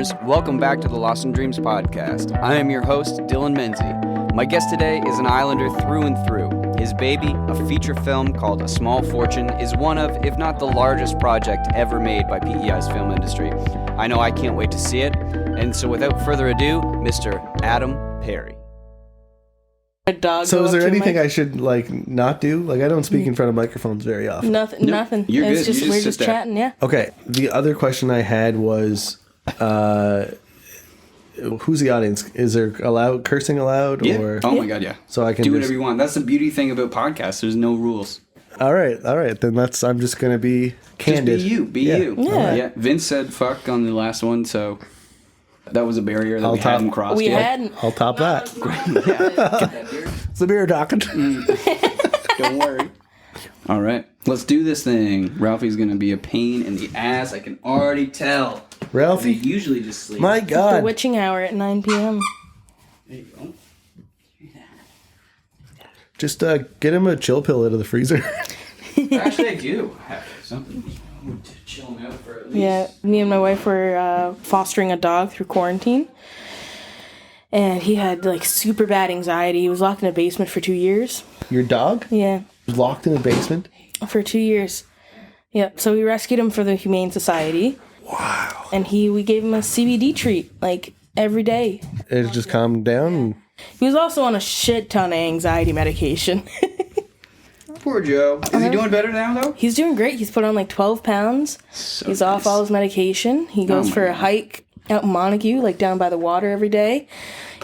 dreamers. Welcome back to the Lost in Dreams podcast. I am your host, Dylan Menzie. My guest today is an Islander through and through. His baby, a feature film called A Small Fortune, is one of, if not the largest project ever made by PEI's film industry. I know I can't wait to see it. And so without further ado, Mr. Adam Perry. So is there anything I should not do? I don't speak in front of microphones very often. Nothing. You're it's good. just You we're just just sit there. chatting, yeah. Okay. The other question I had was, who's the audience? Is there cursing allowed? Yeah. Or Oh my God, yeah. so I can do whatever you want. That's the beauty thing about podcasts. There's no rules. All right. Then I'm just gonna be candid. Just be you. Yeah. Yeah. Vince said fuck on the last one, so that was a barrier that I'll we top- hadn't crossed We yet. hadn't. I'll top that. Yeah. It's the beer talking. Don't worry. All right, let's do this thing. Ralphie's gonna be a pain in the ass. I can already tell. They Ralphie, usually just sleep. my The God. witching hour at 9 p.m. There you go. Just get him a chill pill out of the freezer. Actually, I do have something to chill him out for at least. Yeah, me and my wife were fostering a dog through quarantine. And he had super bad anxiety. He was locked in a basement for 2 years. Your dog Yeah, was locked in a basement. for 2 years. Yeah, so we rescued him for the Humane Society. Wow. And we gave him a CBD treat every day. It just calmed down. He was also on a shit ton of anxiety medication. Poor Joe. Is he doing better now though? He's doing great. He's put on 12 pounds. So He's off all his medication. He goes my for a God. hike out in Montague, down by the water every day.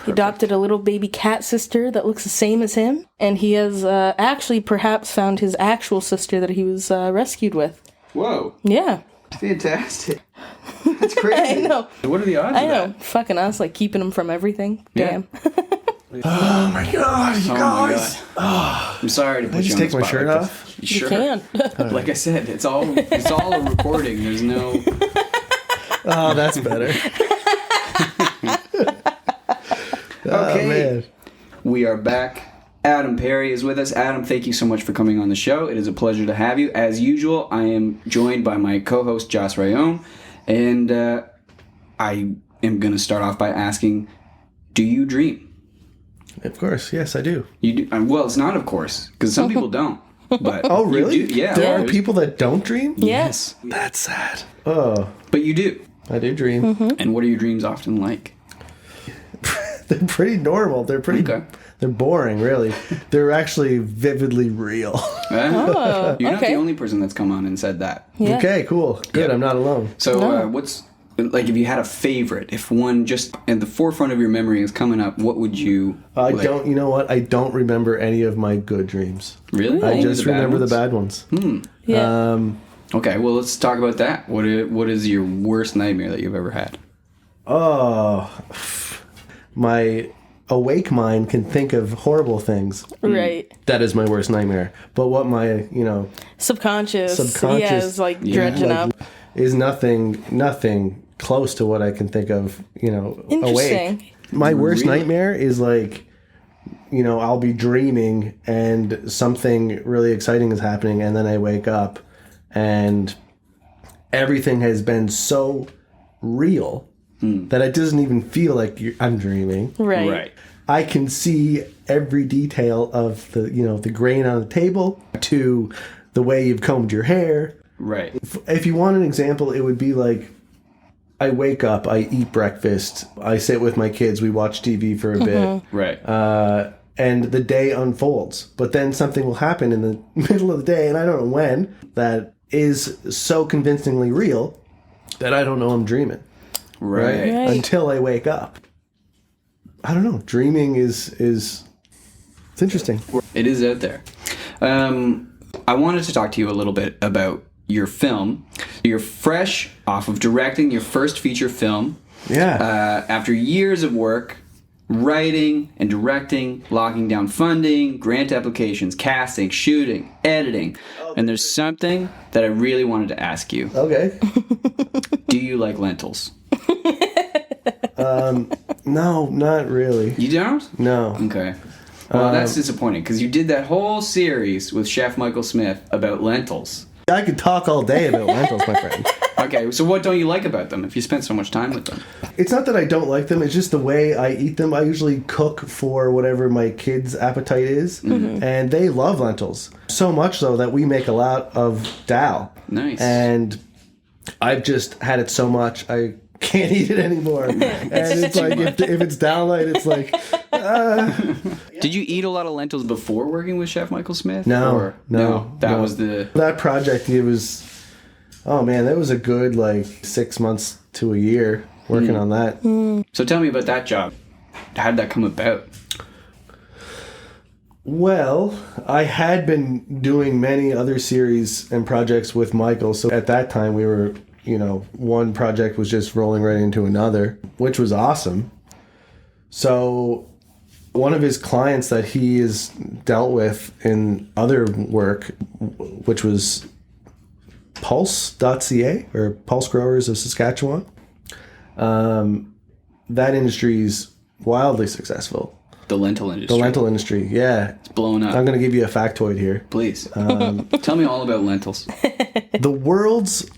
He adopted a little baby cat sister that looks the same as him. And he has actually perhaps found his actual sister that he was rescued with. Whoa. Yeah. Fantastic. That's I crazy. know. What are the odds I of know. that? Fucking us, keeping him from everything. Yeah. Damn. Oh my God, you Oh guys. my God. I'm sorry to put I just you take on my the spot shirt like off? this. You Sure. can. Like I said, it's all a recording. There's no. Oh, that's better. Okay. Oh, man. We are back. Adam Perry is with us. Adam, thank you so much for coming on the show. It is a pleasure to have you. As usual, I am joined by my co-host, Joce and I, and I am going to start off by asking, do you dream? Of course, yes, I do. You do? Well, it's not of course, because some people don't. But Oh, really? You do, yeah. There are There's- people that don't dream? Yes. That's sad. Oh, But you do. I do dream. And what are your dreams often like? They're pretty normal. They're pretty. Okay. They're boring, really. They're actually vividly real. You're not the okay. only person that's come on and said that. Yeah. Okay, cool. Good, Yeah. I'm not alone. So No. what's, if you had a favorite, if one just at the forefront of your memory is coming up, what would you... I don't, you know what? I don't remember any of my good dreams. Really? I Only just the bad remember ones? the bad ones. Yeah. Okay, well, let's talk about that. What is your worst nightmare that you've ever had? Oh, my awake mind can think of horrible things. Right. That is my worst nightmare. But what my, Subconscious. Subconscious. Yeah, it's dredging up. is nothing close to what I can think of, awake. Interesting. My worst Really? nightmare is I'll be dreaming and something really exciting is happening and then I wake up and everything has been so real that it doesn't even feel like I'm dreaming. Right. I can see every detail of the grain on the table to the way you've combed your hair. Right. If you want an example, it would be I wake up, I eat breakfast, I sit with my kids, we watch TV for a bit, Right. and the day unfolds. But then something will happen in the middle of the day, and I don't know when, that is so convincingly real that I don't know I'm dreaming. Right. Right. Until I wake up. I don't know. Dreaming is it's interesting. It is out there. I wanted to talk to you a little bit about your film. You're fresh off of directing your first feature film. Yeah. After years of work, writing and directing, locking down funding, grant applications, casting, shooting, editing. And there's something that I really wanted to ask you. Okay. Do you like lentils? No, not really. You don't? No. Okay. Well, that's disappointing because you did that whole series with Chef Michael Smith about lentils. I could talk all day about lentils, my friend. Okay, so what don't you like about them if you spent so much time with them? It's not that I don't like them, it's just the way I eat them. I usually cook for whatever my kids' appetite is, and they love lentils. So much so that we make a lot of dal. Nice. And I've just had it so much, I can't eat it anymore. And it's like, if it's dal night, it's like... Did you eat a lot of lentils before working with Chef Michael Smith? No. That was the... That project, it was... Oh, man, that was a good, 6 months to a year working on that. So tell me about that job. How did that come about? Well, I had been doing many other series and projects with Michael, so at that time we were, one project was just rolling right into another, which was awesome. So one of his clients that he has dealt with in other work, which was Pulse.ca, or Pulse Growers of Saskatchewan, that industry is wildly successful. The lentil industry. The lentil industry, yeah. It's blown up. I'm going to give you a factoid here. Please. Tell me all about lentils. The world's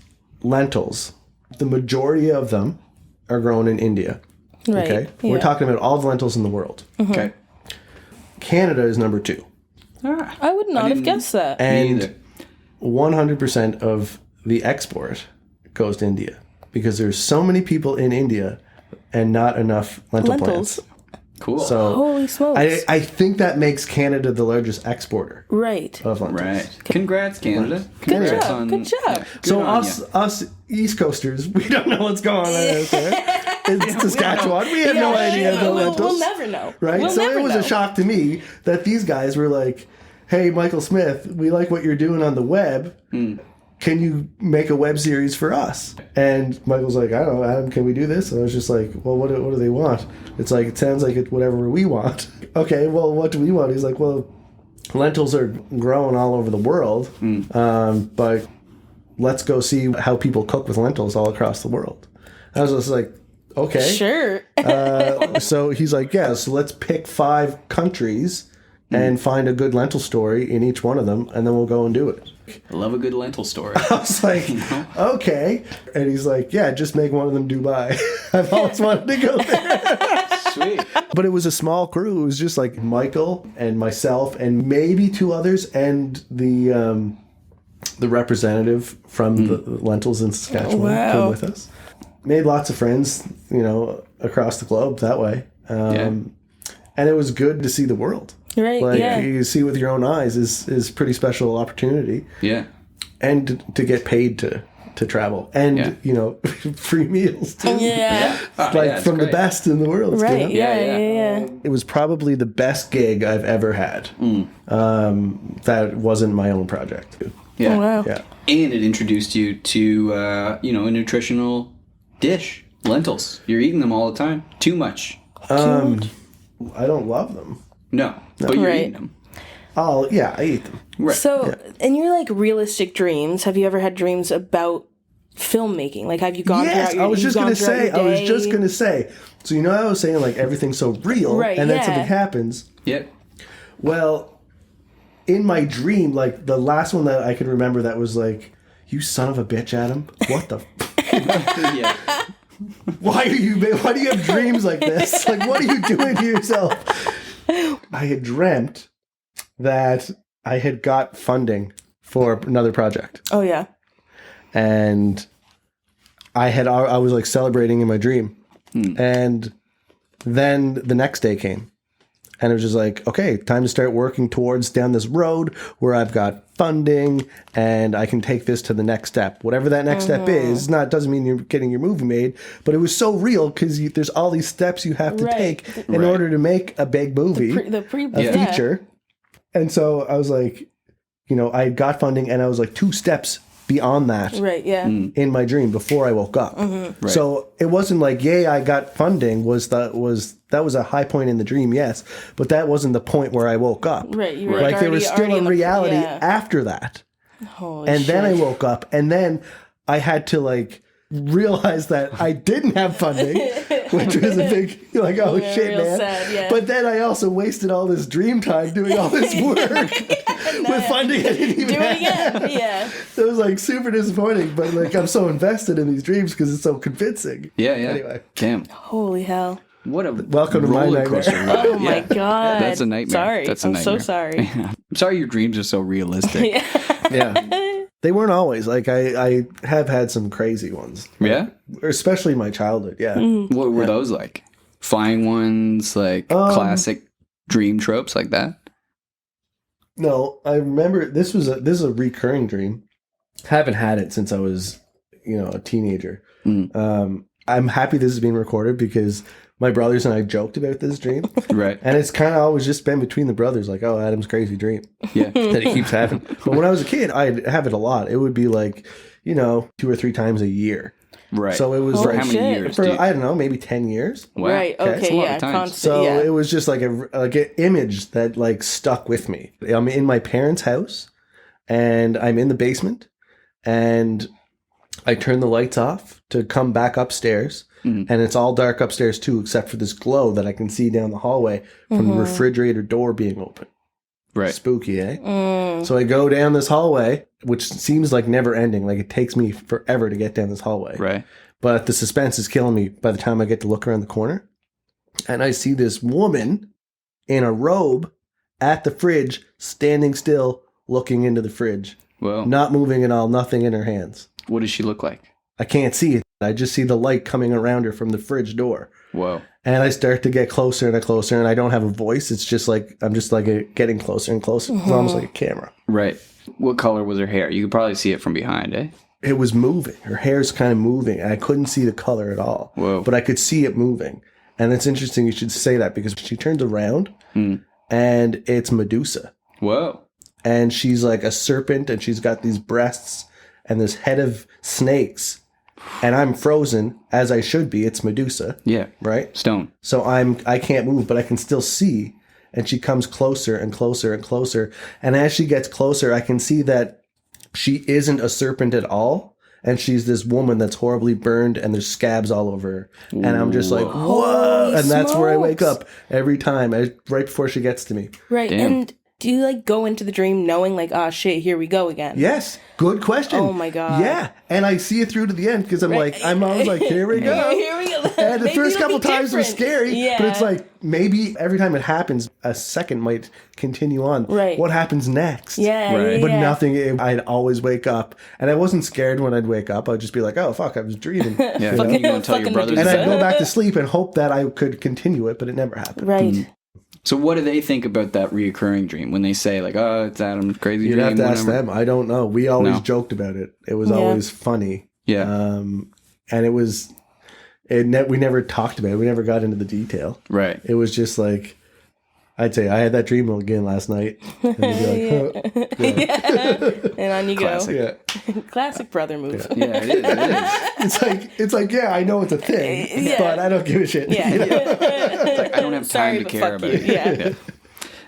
lentils, the majority of them are grown in India. Right. Okay? Yeah. We're talking about all the lentils in the world. Okay. Canada is number 2. I would not have guessed that. And 100% of the export goes to India because there's so many people in India and not enough lentil plants. Cool. So Holy smokes. I think that makes Canada the largest exporter Right. of lentils. Right. Congrats, Canada. Good Congrats job. Good job. Yeah, good So on us East Coasters, we don't know what's going on out there. It's Saskatchewan. We have no idea about lentils. We'll never know. Right? We'll So never it was know. a shock to me that these guys were like, hey, Michael Smith, we like what you're doing on the web. Can you make a web series for us? And Michael's like, I don't know, Adam, can we do this? And I was just like, well, what do they want? It's like, it sounds like it's whatever we want. Okay, well, what do we want? He's like, well, lentils are grown all over the world, but let's go see how people cook with lentils all across the world. I was just like, okay. Sure. So he's like, yeah, so let's pick 5 countries and find a good lentil story in each one of them, and then we'll go and do it. I love a good lentil story. I was like, okay. And he's like, yeah, just make one of them Dubai. I've always wanted to go there. Sweet. But it was a small crew. It was just like Michael and myself and maybe 2 others and the representative from the lentils in Saskatchewan came with us. Made lots of friends, across the globe that way. And it was good to see the world. Right, You see with your own eyes is a pretty special opportunity. Yeah. And to get paid to travel. And, free meals too. Yeah. From the best in the world. Right, Yeah. It was probably the best gig I've ever had. That wasn't my own project. Yeah. Oh, wow. Yeah. And it introduced you to, a nutritional dish. Lentils. You're eating them all the time. Too much. I don't love them. No. But you're Right. eating them. Oh, yeah, I eat them. Right. So, in your realistic dreams, have you ever had dreams about filmmaking? Like, have you gone Yes, throughout your I was just gone going to throughout say, your day? So, I was saying, everything's so real, Right, and then yeah. something happens. Yep. Well, in my dream, the last one that I could remember that was you son of a bitch, Adam. What the... Yeah. Why do you have dreams like this? What are you doing to yourself? I had dreamt that I had got funding for another project. Oh, yeah. And I was celebrating in my dream. And then the next day came. And it was just okay, time to start working towards down this road where I've got funding and I can take this to the next step. Whatever that next step is, doesn't mean you're getting your movie made, but it was so real because there's all these steps you have to take in order to make a big movie, a feature. And so I was I got funding and I was 2 steps beyond that in my dream before I woke up. Mm-hmm. Right. So it wasn't yay, I got funding that was a high point in the dream, yes, but that wasn't the point where I woke up. Right. You were there was still a reality after that. Holy And shit. then I woke up and then I had to realize that I didn't have funding, which was a big shit, real man. sad, yeah. But then I also wasted all this dream time doing all this work. with funding I didn't even Do it have. again. Yeah. So it was like super disappointing, but like I'm so invested in these dreams because it's so convincing. Yeah. Anyway. Damn. Holy hell. What a Welcome to my roller nightmare. coaster ride. Oh my God. That's a nightmare. Sorry. That's a I'm nightmare. so sorry. I'm sorry your dreams are so realistic. Yeah. They weren't always. Like I have had some crazy ones. Yeah? Especially in my childhood, yeah. What were those like? Flying ones, like classic dream tropes like that? No, I remember this is a recurring dream. Haven't had it since I was, a teenager. I'm happy this is being recorded because my brothers and I joked about this dream. Right. And it's kind of always just been between the brothers, like, oh, Adam's crazy dream. Yeah. That he keeps having. But when I was a kid, I'd have it a lot. It would be like, 2 or 3 times a year. Right. So it was For like, how many shit. years? for, do you- I don't know, maybe 10 years. Wow. Right. That's Okay. a lot Yeah. of times. Constant. So yeah. it was just like an image that like stuck with me. I'm in my parents' house and I'm in the basement and I turn the lights off to come back upstairs and it's all dark upstairs too, except for this glow that I can see down the hallway from the refrigerator door being open. Right. Spooky, eh? So I go down this hallway, which seems like never ending. Like it takes me forever to get down this hallway. Right. But the suspense is killing me by the time I get to look around the corner. And I see this woman in a robe at the fridge, standing still, looking into the fridge. Well, Not moving at all, nothing in her hands. what does she look like? I can't see it. I just see the light coming around her from the fridge door. Whoa. And I start to get closer and closer, and I don't have a voice. It's just like, I'm just like getting closer and closer. It's almost like a camera. Right. What color was her hair? You could probably see it from behind, eh? It was moving. Her hair's kind of moving. And I couldn't see the color at all. Whoa. But I could see it moving. And it's interesting you should say that because she turns around and it's Medusa. Whoa. And she's like a serpent and she's got these breasts and this head of snakes. And I'm frozen, as I should be. It's Medusa. Yeah. Right? Stone. So I can't move, but I can still see. And she comes closer and closer and closer. And as she gets closer, I can see that she isn't a serpent at all. And she's this woman that's horribly burned and there's scabs all over her. And I'm just like, whoa. Holy And that's where I wake smokes. up every time, right before she gets to me. Right. Damn. And do you like go into the dream knowing like, ah, shit, here we go again? Yes. Good question. Oh my God. Yeah. And I see it through to the end because I'm Right. like, I'm always like, here we go. Here we go. And the Maybe first it'll couple be times was different. scary, Yeah. but it's like maybe every time it happens, a second might continue on. Right. What happens next? Yeah. Right. Yeah, But yeah. nothing. I'd always wake up, and I wasn't scared when I'd wake up. I'd just be like, "Oh fuck, I was dreaming," Yeah. know? You go and tell your Fucking brothers and Medusa. I'd go back to sleep and hope that I could continue it, but it never happened. Right. So what do they think about that reoccurring dream when they say like, oh, it's Adam's crazy You'd dream? have to ask whatever? them. I don't know. We always No. joked about it. It was Yeah. always funny. Yeah. And it was. We never talked about it. We never got into the detail. Right. It was just like, I'd say, I had that dream again last night. And they'd be like, huh. And on you Classic. Yeah. Classic brother move. Yeah, it is. It is. It's like, yeah, I know it's a thing, Yeah. but I don't give a shit. Yeah. It's like, I don't have time Sorry, to but care fuck about you. it.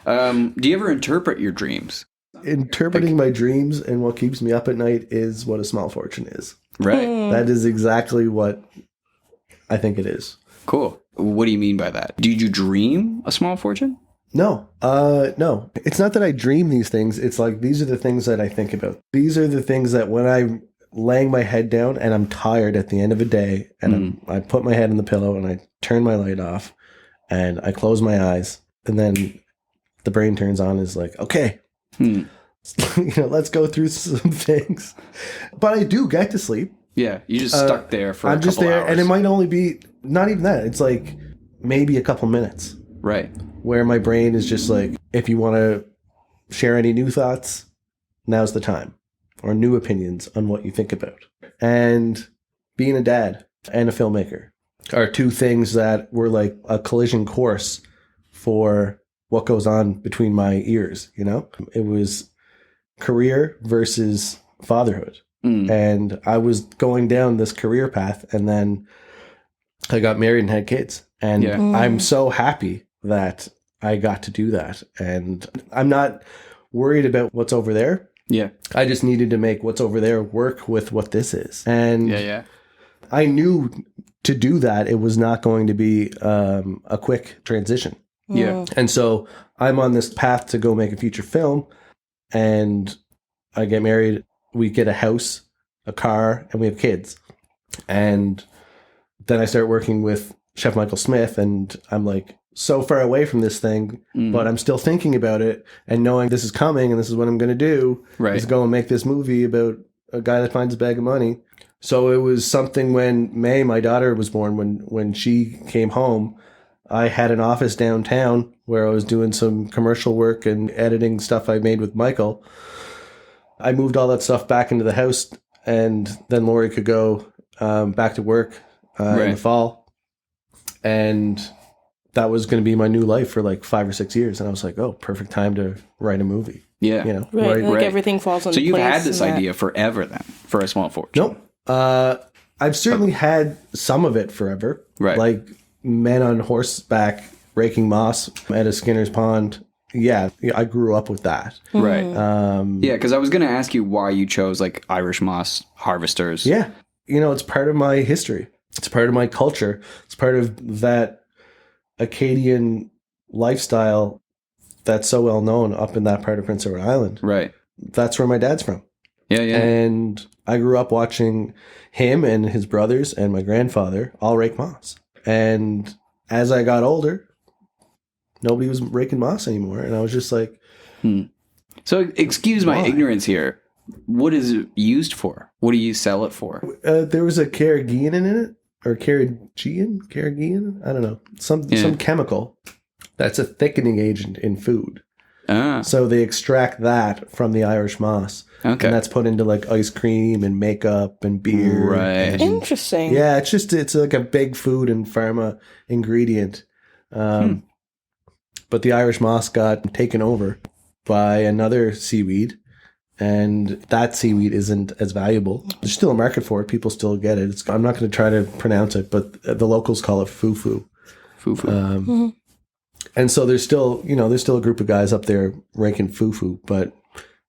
Yeah. Do you ever interpret your dreams? Interpreting my dreams and what keeps me up at night is what a small fortune is. Right. That is exactly what I think it is. Cool. What do you mean by that? Did you dream a small fortune? No, no. It's not that I dream these things. It's like, these are the things that I think about. These are the things that when I'm laying my head down and I'm tired at the end of a day and I put my head in the pillow and I turn my light off and I close my eyes and then the brain turns on and is like, okay, let's go through some things. But I do get to sleep. Yeah. You just stuck there for I'm a couple just there hours. and it might only be, not even that. It's like maybe a couple minutes. Right. Where my brain is just like, if you want to share any new thoughts, now's the time. Or new opinions on what you think about. And being a dad and a filmmaker are two things that were like a collision course for what goes on between my ears, It was career versus fatherhood. And I was going down this career path and then I got married and had kids. And I'm so happy that I got to do that. And I'm not worried about what's over there. Yeah. I just needed to make what's over there work with what this is. And Yeah. I knew to do that, it was not going to be a quick transition. Yeah. And so I'm on this path to go make a feature film. and I get married. We get a house, a car, and we have kids. And then I start working with Chef Michael Smith, and I'm like so far away from this thing, but I'm still thinking about it and knowing this is coming and this is what I'm going to do. Right. Is go and make this movie about a guy that finds a bag of money. So it was something when May, my daughter, was born, when she came home, I had an office downtown where I was doing some commercial work and editing stuff I made with Michael. I moved all that stuff back into the house, and then Lori could go back to work in the fall. And that was going to be my new life for like 5 or 6 years. And I was like, oh, perfect time to write a movie. Yeah. You know, Right. Everything falls into place. So you've had this idea forever then, for A Small Fortune? Nope. I've certainly had some of it forever. Right. Like men on horseback raking moss at a Skinner's Pond. Yeah, I grew up with that. Right. Yeah, because I was going to ask you why you chose like Irish moss harvesters. Yeah. You know, it's part of my history. It's part of my culture. It's part of that Acadian lifestyle that's so well known up in that part of Prince Edward Island. Right. That's where my dad's from. Yeah. And I grew up watching him and his brothers and my grandfather all rake moss. And as I got older, nobody was raking moss anymore. And I was just like... So excuse my ignorance here. What is it used for? What do you sell it for? There was a carrageenan in it. Or carrageenan? I don't know. Some chemical that's a thickening agent in food. So they extract that from the Irish moss. Okay. And that's put into like ice cream and makeup and beer. Right. Interesting. Yeah, it's like a big food and pharma ingredient. But the Irish moss got taken over by another seaweed, and that seaweed isn't as valuable. There's still a market for it. People still get it. I'm not going to try to pronounce it, but the locals call it fufu. Fufu. And so there's still a group of guys up there raking fufu, but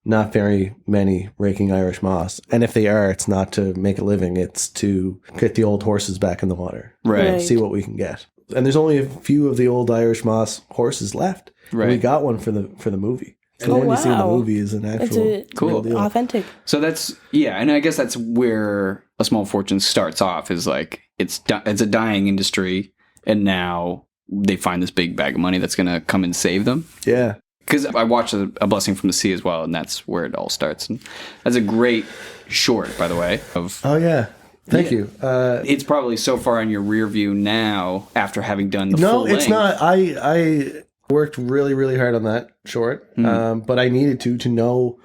not very many raking Irish moss. And if they are, it's not to make a living. It's to get the old horses back in the water. Right. See what we can get. And there's only a few of the old Irish moss horses left. Right. And we got one for the movie. So the one you see in the movie is an actual real deal. Authentic. So that's, and I guess that's where A Small Fortune starts off, is like, it's a dying industry, and now they find this big bag of money that's going to come and save them. Yeah. Because I watched A Blessing from the Sea as well, and that's where it all starts. And that's a great short, by the way. Oh, yeah. Thank you. It's probably so far in your rear view now after having done the full length. No, it's not. I worked really, really hard on that short, but I needed to know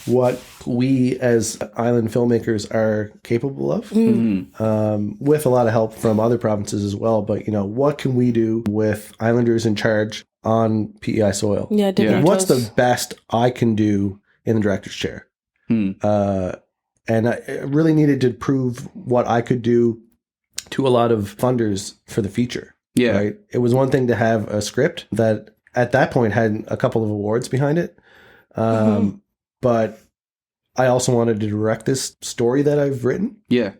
what we as island filmmakers are capable of, with a lot of help from other provinces as well. But, what can we do with islanders in charge on PEI soil? Yeah, what's the best I can do in the director's chair? And I really needed to prove what I could do to a lot of funders for the feature. Yeah. Right? It was one thing to have a script that at that point had a couple of awards behind it. But I also wanted to direct this story that I've written. Yeah.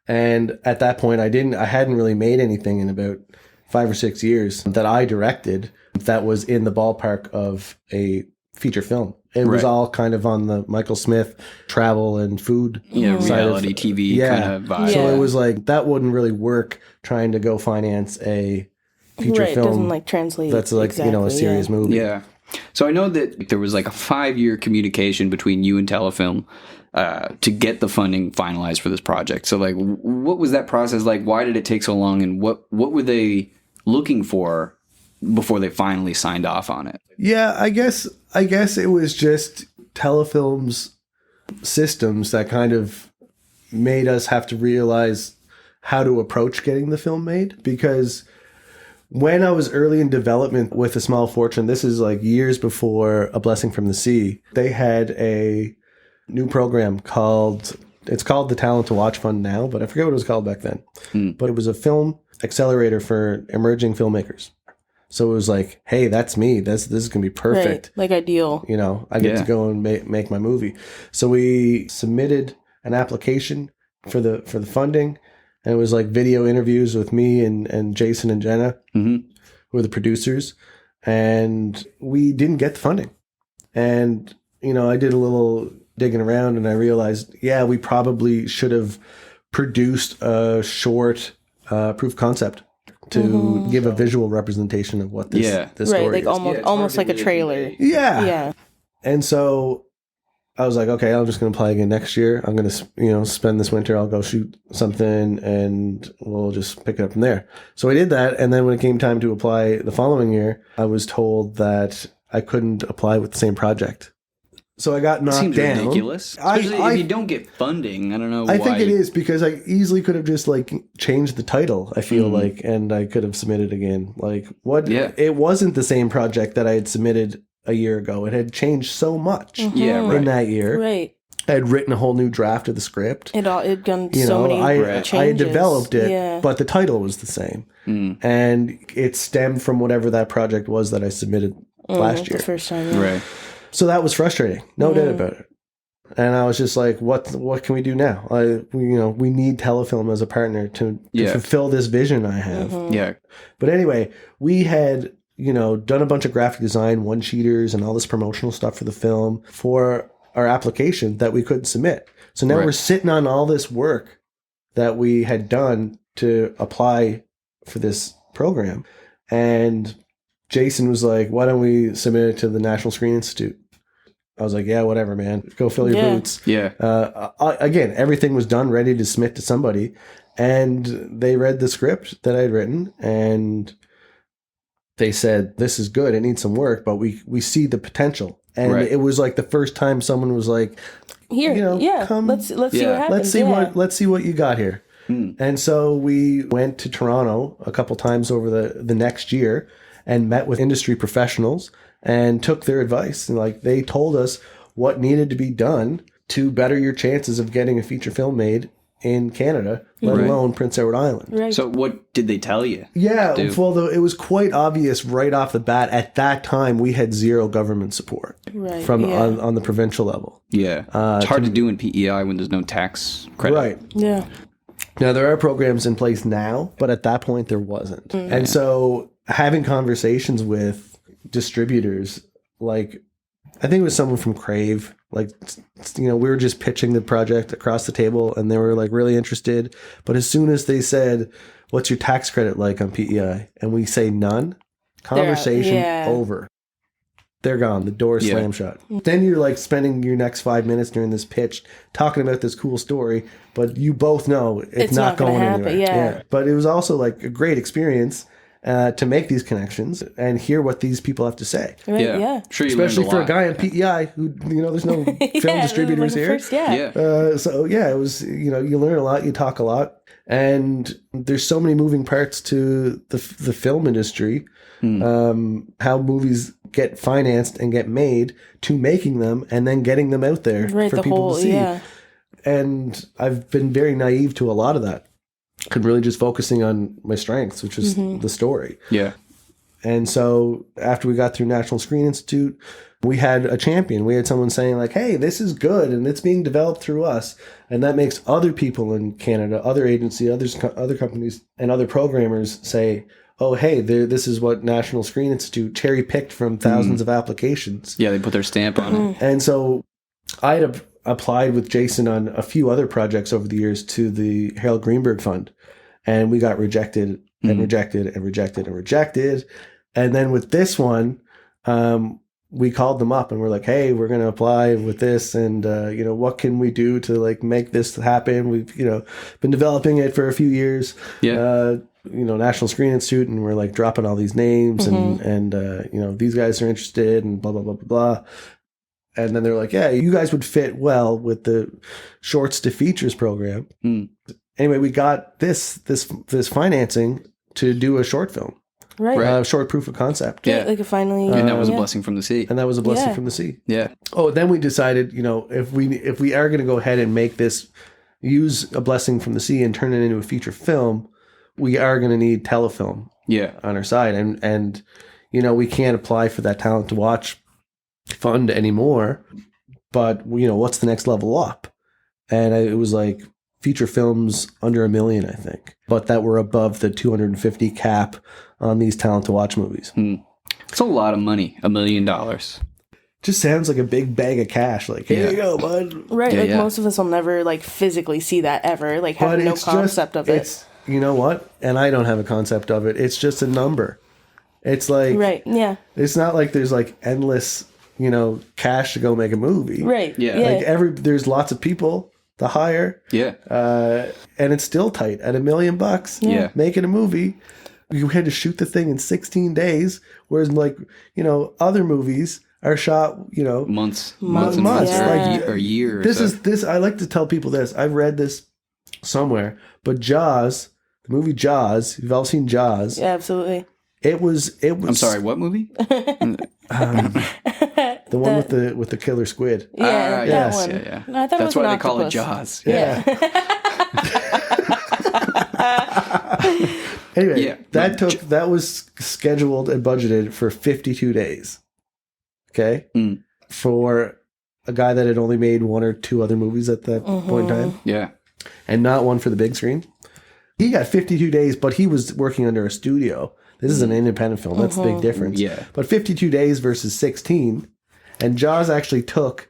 And at that point, I hadn't really made anything in about 5 or 6 years that I directed that was in the ballpark of a feature film. It was all kind of on the Michael Smith travel and food reality TV kind of vibe. So it was like, that wouldn't really work trying to go finance a feature film. It doesn't like translate. That's like, a serious movie. Yeah. So I know that there was like a 5-year communication between you and Telefilm to get the funding finalized for this project. So like, what was that process like? Why did it take so long? And what were they looking for before they finally signed off on it? Yeah, I guess it was just Telefilm's systems that kind of made us have to realize how to approach getting the film made. Because when I was early in development with A Small Fortune, this is like years before A Blessing from the Sea, they had a new program called the Talent to Watch Fund now, but I forget what it was called back then. But it was a film accelerator for emerging filmmakers. So it was like, hey, that's me. This is going to be perfect. Right, like ideal. I get to go and make my movie. So we submitted an application for the funding, and it was like video interviews with me and Jason and Jenna, who were the producers, and we didn't get the funding. And I did a little digging around and I realized, yeah, we probably should have produced a short proof concept to give a visual representation of what this story like is. almost like a trailer. Yeah. And so I was like, okay, I'm just going to apply again next year. I'm going to, spend this winter. I'll go shoot something and we'll just pick it up from there. So I did that. And then when it came time to apply the following year, I was told that I couldn't apply with the same project. So I got knocked Seems down. ridiculous. Especially if you don't get funding. I don't know why. I think it is because I easily could have just changed the title, I feel like, and I could have submitted again. It wasn't the same project that I had submitted a year ago. It had changed so much in that year. Right. I had written a whole new draft of the script. It done so many changes. I had developed it, but the title was the same. And it stemmed from whatever that project was that I submitted last year. The first time, Right. So that was frustrating. No doubt about it. And I was just like, what can we do now? We need Telefilm as a partner to fulfill this vision I have. Yeah. But anyway, we had done a bunch of graphic design, one-sheeters, and all this promotional stuff for the film for our application that we couldn't submit. So now we're sitting on all this work that we had done to apply for this program. And Jason was like, why don't we submit it to the National Screen Institute? I was like, yeah, whatever, man. Go fill your boots. Yeah. Again, everything was done, ready to submit to somebody. And they read the script that I'd written and they said, this is good. It needs some work, but we see the potential. And it was like the first time someone was like, here, come, let's see what happens. Let's see what you got here. And so we went to Toronto a couple times over the next year and met with industry professionals and took their advice. And they told us what needed to be done to better your chances of getting a feature film made in Canada, let alone Prince Edward Island. Right. So what did they tell you? Yeah, well, it was quite obvious right off the bat. At that time, we had zero government support from on the provincial level. Yeah. It's hard to do in PEI when there's no tax credit. Right. Yeah. Now, there are programs in place now, but at that point, there wasn't. And so having conversations with distributors, I think it was someone from Crave, we were just pitching the project across the table and they were really interested. But as soon as they said, what's your tax credit like on PEI? And we say none, conversation over. They're gone. The door slammed shut. Then you're spending your next 5 minutes during this pitch talking about this cool story, but you both know it's not going anywhere. Yeah. But it was also a great experience to make these connections and hear what these people have to say. Right, yeah. Sure, you especially for learned a guy in PEI who, there's no film distributors here. It was, you learn a lot, you talk a lot, and there's so many moving parts to the film industry, how movies get financed and get made to making them and then getting them out there for people to see. And I've been very naive to a lot of that. And really just focusing on my strengths, which is the story. Yeah. And so after we got through National Screen Institute, we had a champion. We had someone saying hey, this is good and it's being developed through us. And that makes other people in Canada, other agencies, other companies and other programmers say, oh, hey, this is what National Screen Institute cherry picked from thousands of applications. Yeah, they put their stamp on it. And so I had applied with Jason on a few other projects over the years to the Harold Greenberg Fund. And we got rejected and rejected and rejected and rejected. And then with this one, we called them up and we're like, hey, we're going to apply with this. And, what can we do to make this happen? We've, been developing it for a few years. Yeah. National Screen Institute, and we're dropping all these names and these guys are interested and blah, blah, blah, blah, blah. And then they're like, yeah, you guys would fit well with the shorts to features program. Anyway, we got this financing to do a short film. Right. Short proof of concept. Yeah. Finally. And that was a blessing from the sea. And that was a blessing from the sea. Yeah. Oh, then we decided, if we are going to go ahead and make this, use a blessing from the sea and turn it into a feature film, we are going to need Telefilm on our side. And we can't apply for that Talent to Watch fund anymore, but what's the next level up? And it was feature films under $1 million, I think, but that were above the 250 cap on these Talent to Watch movies. It's a lot of money, $1 million. just sounds like a big bag of cash. Like, here you go, bud. Right, Yeah, like yeah. most of us will never like physically see that ever, like have But no it's concept of it. It's, you know what? And I don't have a concept of it. It's just a number. It's like, Right, yeah. it's not like there's like endless, cash to go make a movie. Right. Yeah. Like there's lots of people to hire. Yeah. And it's still tight at $1 million. Yeah. Making a movie. You had to shoot the thing in 16 days. Whereas like, other movies are shot, Months and Months, months, yeah. or a year. Or this so. is this. I like to tell people this. I've read this somewhere, but Jaws, the movie Jaws. You've all seen Jaws. Yeah, absolutely. It was. I'm sorry. What movie? The one with the killer squid. Yeah, that yes, one. yeah. No, I thought That's it was why an they call it octopus. Jaws. Yeah. Anyway, Yeah. that was scheduled and budgeted for 52 days. Okay, for a guy that had only made one or two other movies at that point in time, Yeah. and not one for the big screen. He got 52 days, but he was working under a studio. This is an independent film. That's the big difference. Yeah. But 52 days versus 16, and Jaws actually took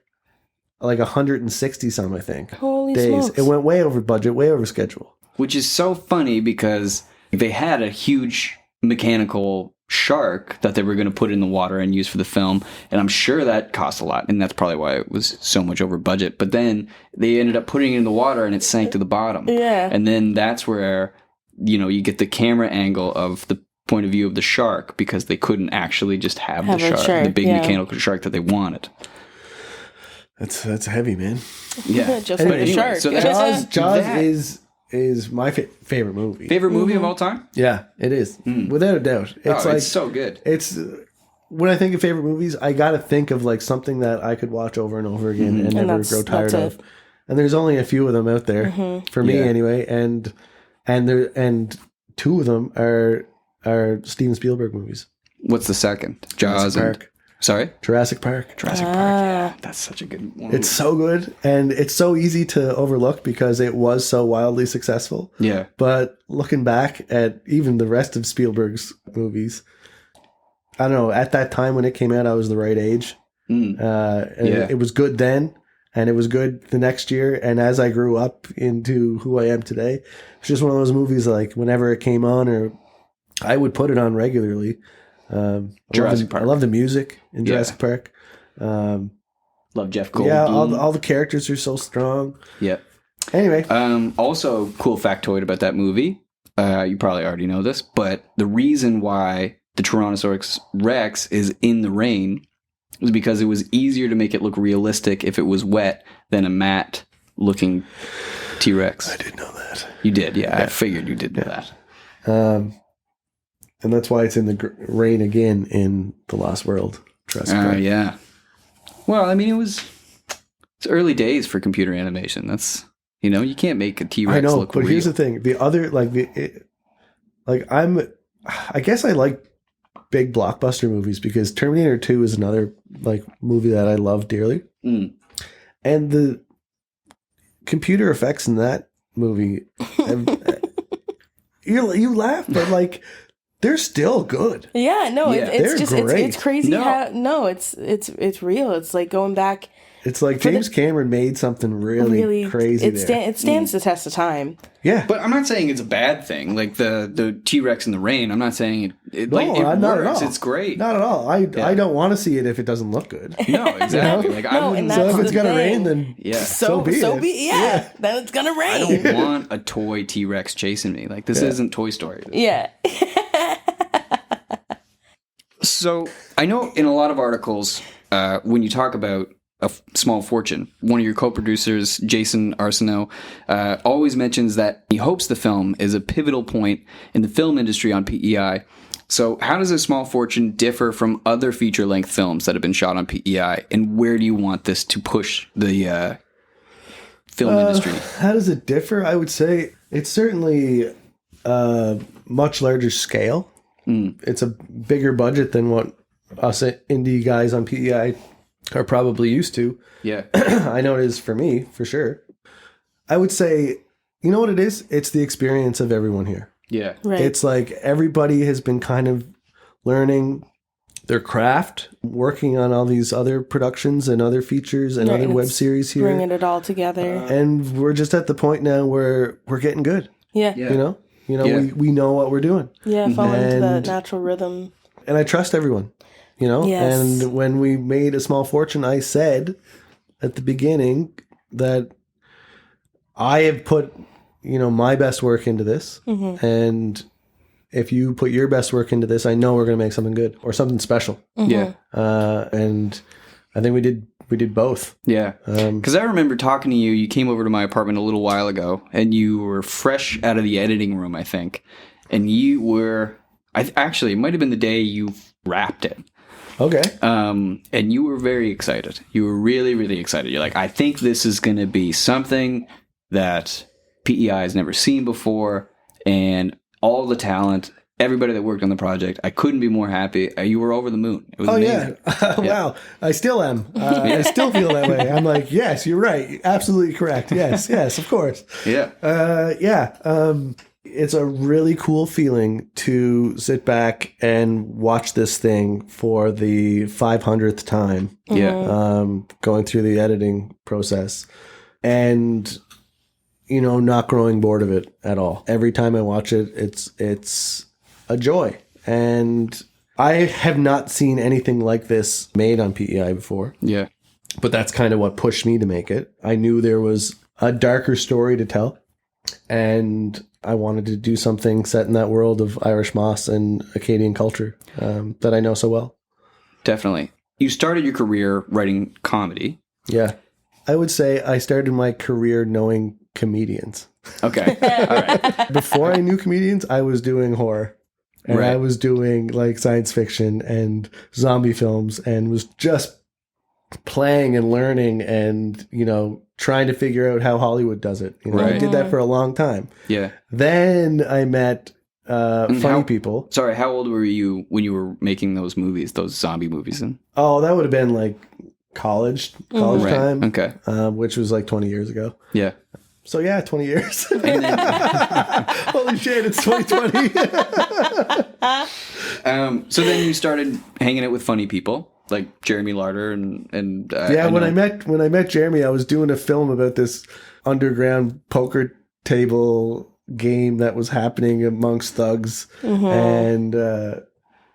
like 160 some, I think, Holy days. smokes. It went way over budget, way over schedule. Which is so funny because they had a huge mechanical shark that they were going to put in the water and use for the film. And I'm sure that cost a lot. And that's probably why it was so much over budget. But then they ended up putting it in the water and it sank to the bottom. Yeah. And then that's where, you get the camera angle of the point of view of the shark because they couldn't actually just have the a shark, the big yeah. mechanical shark that they wanted. That's heavy, man. Yeah. Just like the shark. So that's Jaws that. is my favorite movie. Favorite movie of all time? Yeah, it is without a doubt. It's like it's so good. it's when I think of favorite movies, I got to think of like something that I could watch over and over again and never that's- grow tired that's of. And there's only a few of them out there for me Yeah. anyway. And two of them are Steven Spielberg movies. What's the second? Jaws Jurassic and Park. sorry, Jurassic Park. Jurassic Park. Yeah, that's such a good one. It's so good, and it's so easy to overlook because it was so wildly successful. yeah, But looking back at even the rest of Spielberg's movies, I don't know. At that time when it came out, I was the right age. And Yeah. it was good then, and it was good the next year. And as I grew up into who I am today, it's just one of those movies like whenever it came on, or I would put it on regularly. Jurassic Park. I love the music in Yeah. Jurassic Park. love Jeff Goldblum. Yeah, all the characters are so strong. Yeah. Anyway, Also, cool factoid about that movie. You probably already know this, but the reason why the Tyrannosaurus Rex is in the rain was because it was easier to make it look realistic if it was wet than a matte looking T-Rex. I did know that. You did, yeah. I figured you did know that. And that's why it's in the rain again in The Lost World. Jurassic Park. Yeah. It's early days for computer animation. That's, you can't make a T-Rex I know, look but real. here's the thing: the other, I guess I like big blockbuster movies because Terminator 2 is another movie that I love dearly, and the computer effects in that movie, you laugh, but they're still good. Yeah, no, Yeah. it's They're just great. it's crazy No. how it's real. It's like going back It's like James Cameron made something really crazy there. It stands the test of time. Yeah, But I'm not saying it's a bad thing. Like the T-Rex in the rain, I'm not saying it not at works. all. It's great. Not at all. I don't want to see it if it doesn't look good. No, exactly. Like I No, wouldn't. and So that's if it's the gonna thing. rain, then Yeah. so be it. Yeah, then it's gonna I rain. don't want a toy T-Rex chasing me. Like this isn't Toy Story. Yeah. So I know in a lot of articles, when you talk about a small fortune, one of your co-producers, Jason Arsenault, always mentions that he hopes the film is a pivotal point in the film industry on PEI. So how does A Small Fortune differ from other feature-length films that have been shot on PEI, and where do you want this to push the film industry? How does it differ? I would say it's certainly a much larger scale. It's a bigger budget than what us indie guys on PEI are probably used to. Yeah. I know it is for me, for sure. I would say, you know what it is? It's the experience of everyone here. Yeah. Right. It's like everybody has been kind of learning their craft, working on all these other productions and other features and other web series here. Bringing it all together. And we're just at the point now where we're getting good. Yeah. You know, we know what we're doing. Yeah, falling into that natural rhythm. And I trust everyone, you know? Yes. And when we made A Small Fortune, I said at the beginning that I have put, my best work into this. Mm-hmm. And if you put your best work into this, I know we're going to make something good or something special. Mm-hmm. Yeah. And I think we did both. Yeah. Because I remember talking to you. You came over to my apartment a little while ago, and you were fresh out of the editing room, I think. And you were, actually, it might have been the day you wrapped it. Okay. And you were very excited. You were really, really excited. You're like, I think this is going to be something that PEI has never seen before, and all the talent, everybody that worked on the project, I couldn't be more happy. You were over the moon. It was amazing. Yeah. Wow. I still am. I still feel that way. I'm like, yes, you're right. Absolutely correct. Yes, of course. Yeah. It's a really cool feeling to sit back and watch this thing for the 500th time. Yeah. Going through the editing process. And not growing bored of it at all. Every time I watch it, it's a joy. And I have not seen anything like this made on PEI before. Yeah. But that's kind of what pushed me to make it. I knew there was a darker story to tell. And I wanted to do something set in that world of Irish moss and Acadian culture that I know so well. Definitely. You started your career writing comedy. Yeah. I would say I started my career knowing comedians. Okay. All right. Before I knew comedians, I was doing horror. And Right. I was doing like science fiction and zombie films and was just playing and learning and, trying to figure out how Hollywood does it. I Right. did that for a long time. Yeah. Then I met funny people. Sorry, how old were you when you were making those movies, those zombie movies? Oh, that would have been like college Right. time. Okay. Which was like 20 years ago. Yeah. So yeah, 20 years. And then, Holy shit, it's 2020. so then you started hanging out with funny people like Jeremy Larder and when I met Jeremy, I was doing a film about this underground poker table game that was happening amongst thugs, and it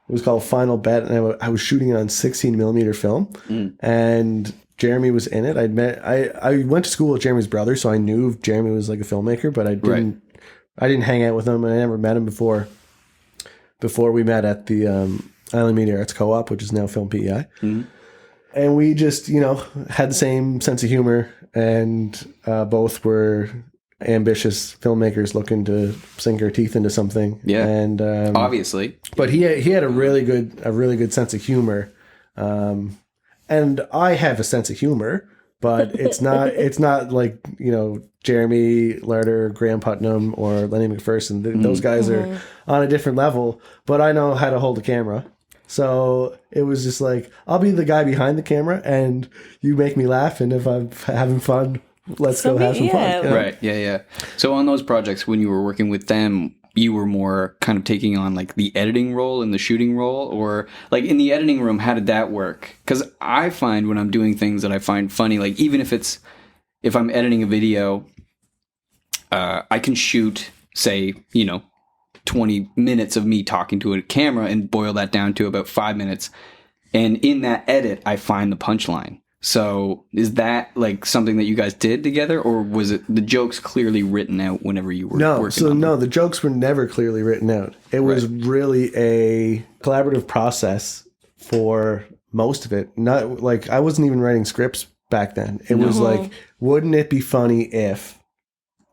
was called Final Bet, and I was shooting it on 16mm film, and Jeremy was in it. I went to school with Jeremy's brother, so I knew Jeremy was like a filmmaker, but I didn't hang out with him, and I never met him before we met at the Island Media Arts Co-op, which is now Film PEI. Mm-hmm. And we just, had the same sense of humor, and both were ambitious filmmakers looking to sink our teeth into something. Yeah, and obviously. But he had a really good sense of humor, and I have a sense of humor, but it's not like Jeremy Larder, Graham Putnam, or Lenny McPherson. Those guys are on a different level. But I know how to hold a camera. So it was just like, I'll be the guy behind the camera and you make me laugh. And if I'm having fun, let's go have some fun. Right. Yeah. So on those projects, when you were working with them, you were more kind of taking on like the editing role and the shooting role, or like in the editing room, how did that work? Because I find when I'm doing things that I find funny, like even if I'm editing a video, I can shoot, say, 20 minutes of me talking to a camera and boil that down to about 5 minutes. And in that edit, I find the punchline. So is that like something that you guys did together, or was it the jokes clearly written out whenever you were working on them? No, the jokes were never clearly written out. It was really a collaborative process for most of it. Not like I wasn't even writing scripts back then. It was like, wouldn't it be funny if...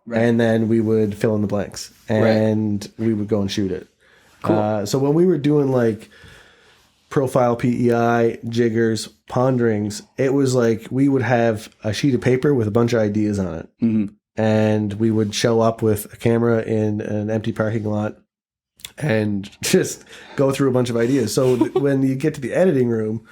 Right. And then we would fill in the blanks, and we would go and shoot it. Cool. So when we were doing like profile PEI, jiggers, ponderings, it was like we would have a sheet of paper with a bunch of ideas on it, and we would show up with a camera in an empty parking lot and just go through a bunch of ideas. So when you get to the editing room,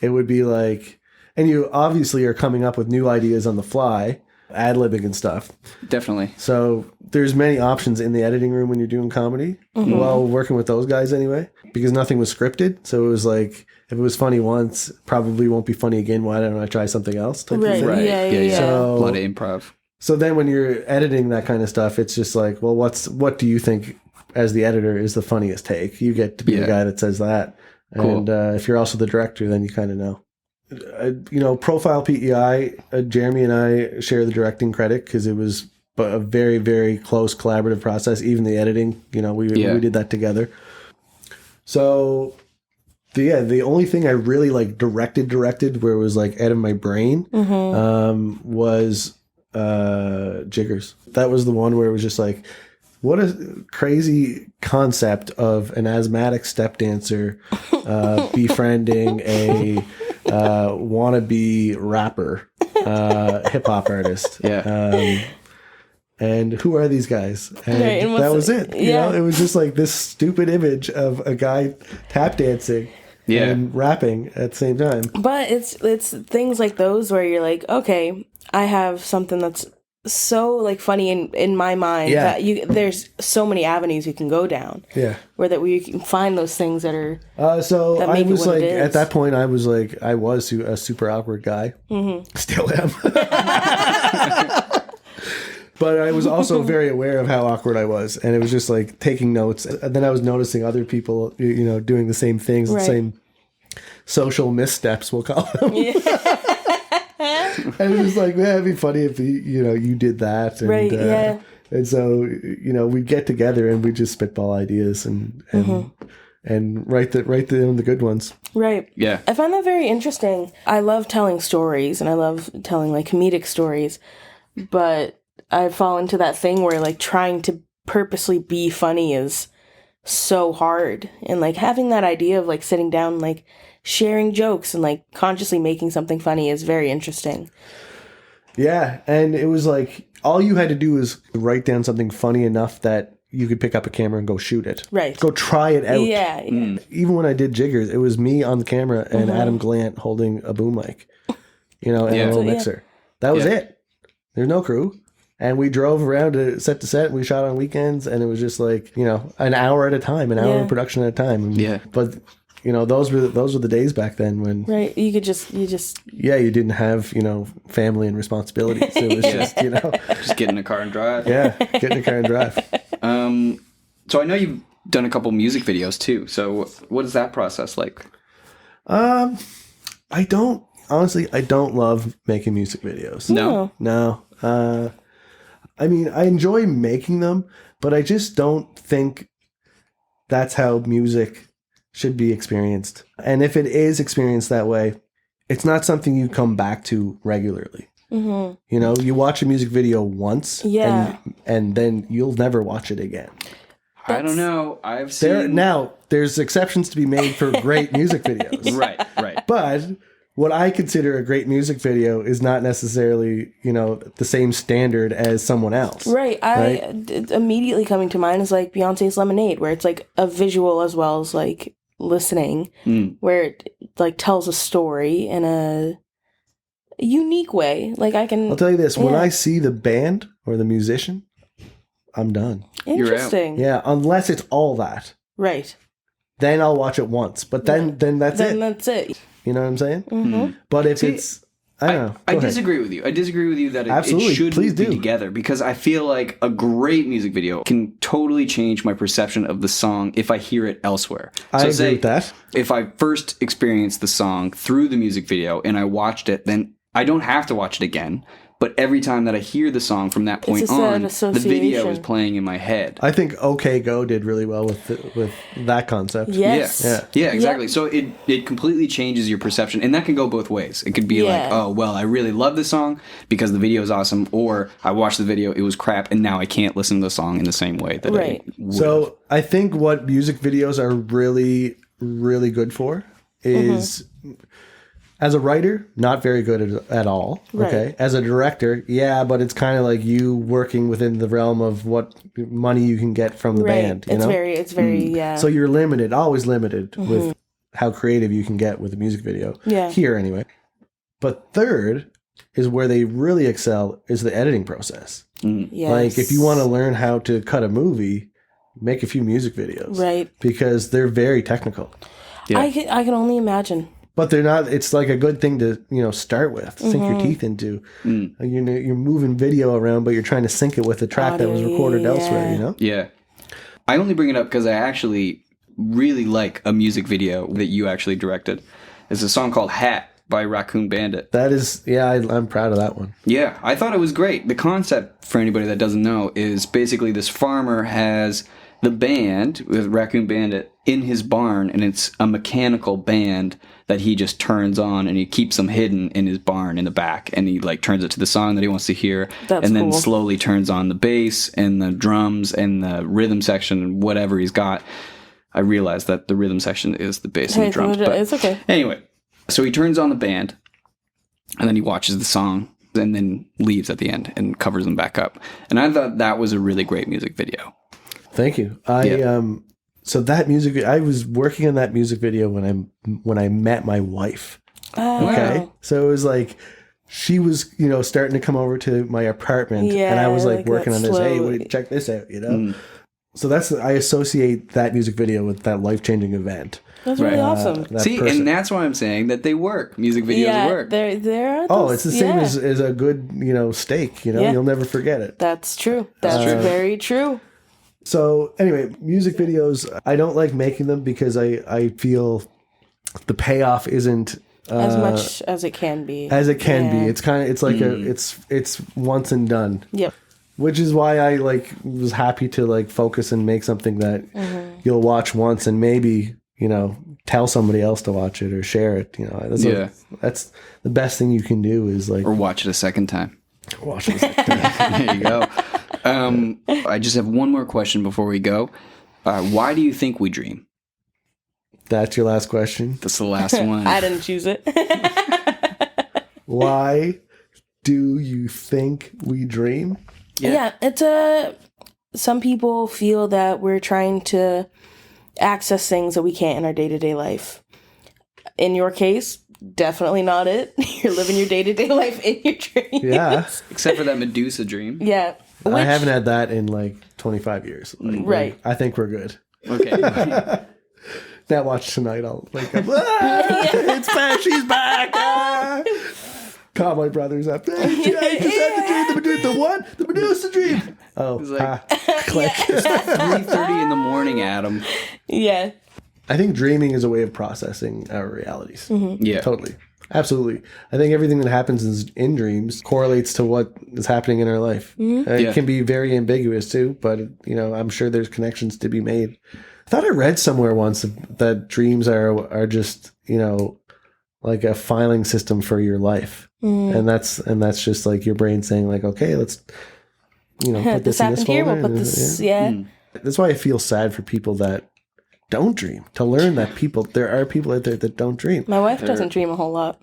it would be like, and you obviously are coming up with new ideas on the fly. ad-libbing and stuff. Definitely. So there's many options in the editing room when you're doing comedy. Well, working with those guys anyway, because nothing was scripted. So it was like, if it was funny once, probably won't be funny again. Why don't I try something else? Type of thing. Right. Yeah. So, A lot of improv. So then when you're editing that kind of stuff, it's just like, well, what do you think as the editor is the funniest take? You get to be the guy that says that. Cool. And if you're also the director, then you kind of know. Profile PEI, Jeremy and I share the directing credit because it was a very, very close collaborative process. Even the editing, we did that together. So, the only thing I really like directed where it was like out of my brain was Jiggers. That was the one where it was just like, what a crazy concept of an asthmatic step dancer befriending a wannabe rapper, hip hop artist. Yeah. And who are these guys? And that was it. It was just like this stupid image of a guy tap dancing and rapping at the same time. But it's things like those where you're like, okay, I have something that's so like funny in my mind that there's so many avenues you can go down. Yeah. Where you can find those things that are so that I make was it what like it is. at that point I was a super awkward guy. Still am. But I was also very aware of how awkward I was, and it was just like taking notes. And then I was noticing other people, doing the same things, the same social missteps, we'll call them. And it was like, man, it'd be funny if you did that. And, and so, we'd get together and we'd just spitball ideas and write the good ones. Right. Yeah. I find that very interesting. I love telling stories and I love telling like comedic stories, but I fall into that thing where like trying to purposely be funny is so hard. And like having that idea of like sitting down, like sharing jokes and like consciously making something funny is very interesting. Yeah. And it was like, all you had to do was write down something funny enough that you could pick up a camera and go shoot it. Right. Go try it out. Yeah. Even when I did Jiggers, it was me on the camera and Adam Glant holding a boom mic, and a little mixer. That was it. There's no crew. And we drove around to set. We shot on weekends, and it was just like, an hour at a time, an hour of production at a time. Yeah. But those were the days back then when you could just you didn't have family and responsibilities. It was just just get in a car and drive. Yeah, get in a car and drive. So I know you've done a couple music videos too. So what is that process like? I don't love making music videos. No. I mean, I enjoy making them, but I just don't think that's how music should be experienced. And if it is experienced that way, it's not something you come back to regularly. You watch a music video once and then you'll never watch it again. I don't know. I've seen... There's exceptions to be made for great music videos. Right. But what I consider a great music video is not necessarily, the same standard as someone else. Right. Immediately coming to mind is like Beyonce's Lemonade, where it's like a visual as well as like listening, where it like tells a story in a unique way. Like I'll tell you this, when I see the band or the musician, I'm done. Interesting. Yeah, unless it's all that. Right. Then I'll watch it once, but then that's it. Then that's it. You know what I'm saying? But if it's... I don't know. I disagree with you. I disagree with you that it should be together, because I feel like a great music video can totally change my perception of the song if I hear it elsewhere. I agree with that. If I first experienced the song through the music video and I watched it, then I don't have to watch it again. But every time that I hear the song from that point on, the video is playing in my head. I think OK Go did really well with that concept. Yes. Yeah, exactly. Yep. So it completely changes your perception. And that can go both ways. It could be like, oh, well, I really love this song because the video is awesome. Or I watched the video, it was crap, and now I can't listen to the song in the same way that I would. So I think what music videos are really, really good for is... As a writer, not very good at all. Okay. Right. As a director, but it's kind of like you working within the realm of what money you can get from the band. It's very. So you're limited, always limited with how creative you can get with a music video. Yeah. Here, anyway. But third, is where they really excel is the editing process. Yes. Like if you want to learn how to cut a movie, make a few music videos. Right. Because they're very technical. Yeah. I can only imagine. But they're not. It's like a good thing to start with, sink your teeth into. You're moving video around, but you're trying to sync it with the track that was recorded elsewhere. You know. Yeah. I only bring it up because I actually really like a music video that you actually directed. It's a song called "Hat" by Raccoon Bandit. That is, I'm proud of that one. Yeah, I thought it was great. The concept, for anybody that doesn't know, is basically this farmer has the band with Raccoon Bandit in his barn, and it's a mechanical band that he just turns on, and he keeps them hidden in his barn in the back, and he like turns it to the song that he wants to hear, and then slowly turns on the bass and the drums and the rhythm section and whatever he's got. I realize that the rhythm section is the bass and the drums, but it's okay. Anyway, so he turns on the band, and then he watches the song, and then leaves at the end and covers them back up. And I thought that was a really great music video. Thank you. So that music, I was working on that music video when I met my wife. Oh. Okay, so it was like she was starting to come over to my apartment, and I was like working on this. Hey, wait, check this out, So I associate that music video with that life-changing event. That's really awesome. See, person. And that's why I'm saying that they work. Music videos work. There are those, it's the same as a good, steak. You'll never forget it. That's true. That's very true. So anyway, music videos, I don't like making them because I feel the payoff isn't as much as it can be. As it can be. It's like it's once and done. Yep. Which is why I was happy to focus and make something that you'll watch once and maybe, tell somebody else to watch it or share it. That's the best thing you can do is or watch it a second time. Watch it a second time. There you go. I just have one more question before we go. Why do you think we dream? That's your last question? That's the last one. I didn't choose it. Why do you think we dream? Yeah, it's some people feel that we're trying to access things that we can't in our day-to-day life. In your case, definitely not it. You're living your day-to-day life in your dreams. Yeah. Except for that Medusa dream. Yeah. I haven't had that in 25 years. Right. I think we're good. Okay. Now watch tonight. I'll wake up. It's back. She's back. Call my brothers up. I just had the dream. The Medusa dream. Oh, click. It's 3:30 in the morning, Adam. Yeah. I think dreaming is a way of processing our realities. Mm-hmm. Yeah. Totally. Absolutely. I think everything that happens in dreams correlates to what is happening in our life. Mm-hmm. It can be very ambiguous too, but I'm sure there's connections to be made. I thought I read somewhere once that dreams are just, like a filing system for your life. Mm. And that's just like your brain saying okay, let's put this in this folder. We'll put this, That's why I feel sad for people that don't dream, to learn that there are people out there that don't dream. My wife doesn't dream a whole lot.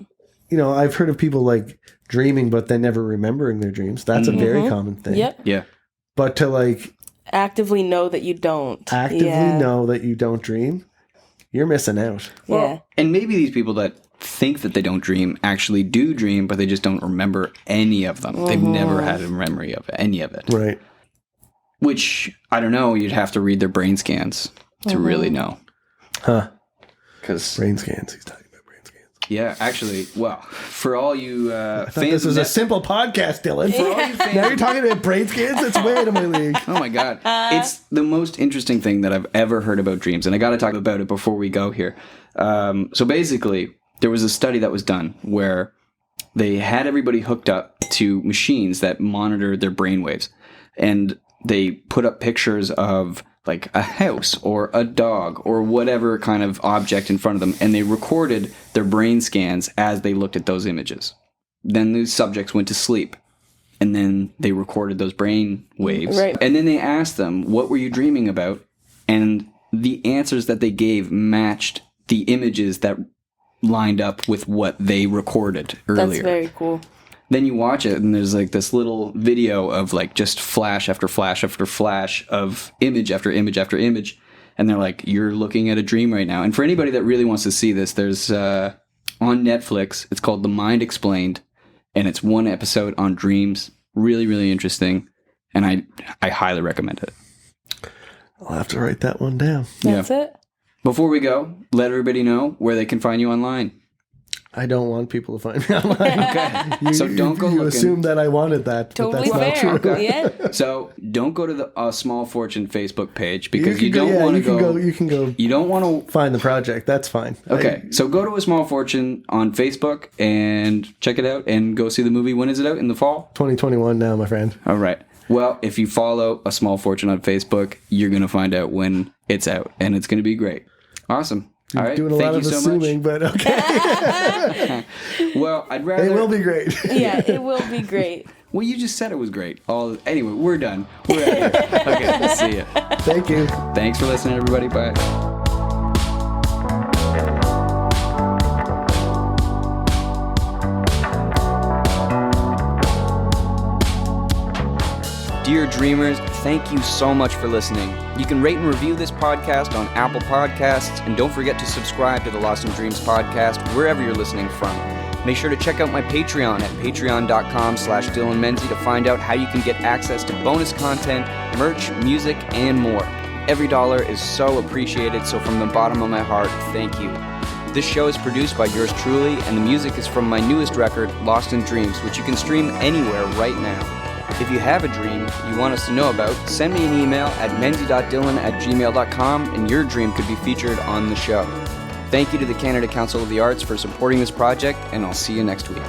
I've heard of people dreaming but then never remembering their dreams. That's a very common thing. Yep. Yeah. But to actively know that you don't. Know that you don't dream, you're missing out. Well, and maybe these people that think that they don't dream actually do dream, but they just don't remember any of them. Mm-hmm. They've never had a memory of any of it. Right. Which, I don't know, you'd have to read their brain scans to really know. Huh. Because brain scans, he's talking about brain scans. Yeah, actually, well, for all you fans... This was a simple podcast, Dylan. For all you fans, now you're talking about brain scans? That's way out of my league. Oh my God. It's the most interesting thing that I've ever heard about dreams, and I got to talk about it before we go here. So basically, there was a study that was done where they had everybody hooked up to machines that monitored their brainwaves, and they put up pictures of a house or a dog or whatever kind of object in front of them, and they recorded their brain scans as they looked at those images. Then the subjects went to sleep, and then they recorded those brain waves. Right. And then they asked them, what were you dreaming about? And the answers that they gave matched the images that lined up with what they recorded earlier. That's very cool. Then you watch it, and there's this little video of just flash after flash after flash of image after image after image. And they're like, you're looking at a dream right now. And for anybody that really wants to see this, there's on Netflix, it's called The Mind Explained. and it's one episode on dreams. Really, really interesting, and I highly recommend it. I'll have to write that one down. That's it. Before we go, let everybody know where they can find you online. I don't want people to find me online. Okay. So don't go you looking. assume that I wanted that, Totally but that's fair. not true. Yeah. So don't go to the Small Fortune Facebook page because you can don't want to go. You can go. You don't want to find the project. That's fine. Okay, so go to A Small Fortune on Facebook and check it out and go see the movie. When is it out? In the fall? 2021 now, my friend. All right. Well, if you follow A Small Fortune on Facebook, you're going to find out when it's out, and it's going to be great. Awesome. All right. Doing a lot of assuming, but okay. Well, I'd rather... It will be great. Yeah, it will be great. Well, you just said it was great. Anyway, we're done. We're out of here. Okay, see ya. Thank you. Thanks for listening, everybody. Bye. Dear Dreamers, thank you so much for listening. You can rate and review this podcast on Apple Podcasts, and don't forget to subscribe to the Lost in Dreams podcast wherever you're listening from. Make sure to check out my Patreon at patreon.com/Dylan Menzie to find out how you can get access to bonus content, merch, music, and more. Every dollar is so appreciated, so from the bottom of my heart, thank you. This show is produced by yours truly, and the music is from my newest record, Lost in Dreams, which you can stream anywhere right now. If you have a dream you want us to know about, send me an email at menzie.dylan@gmail.com and your dream could be featured on the show. Thank you to the Canada Council of the Arts for supporting this project, and I'll see you next week.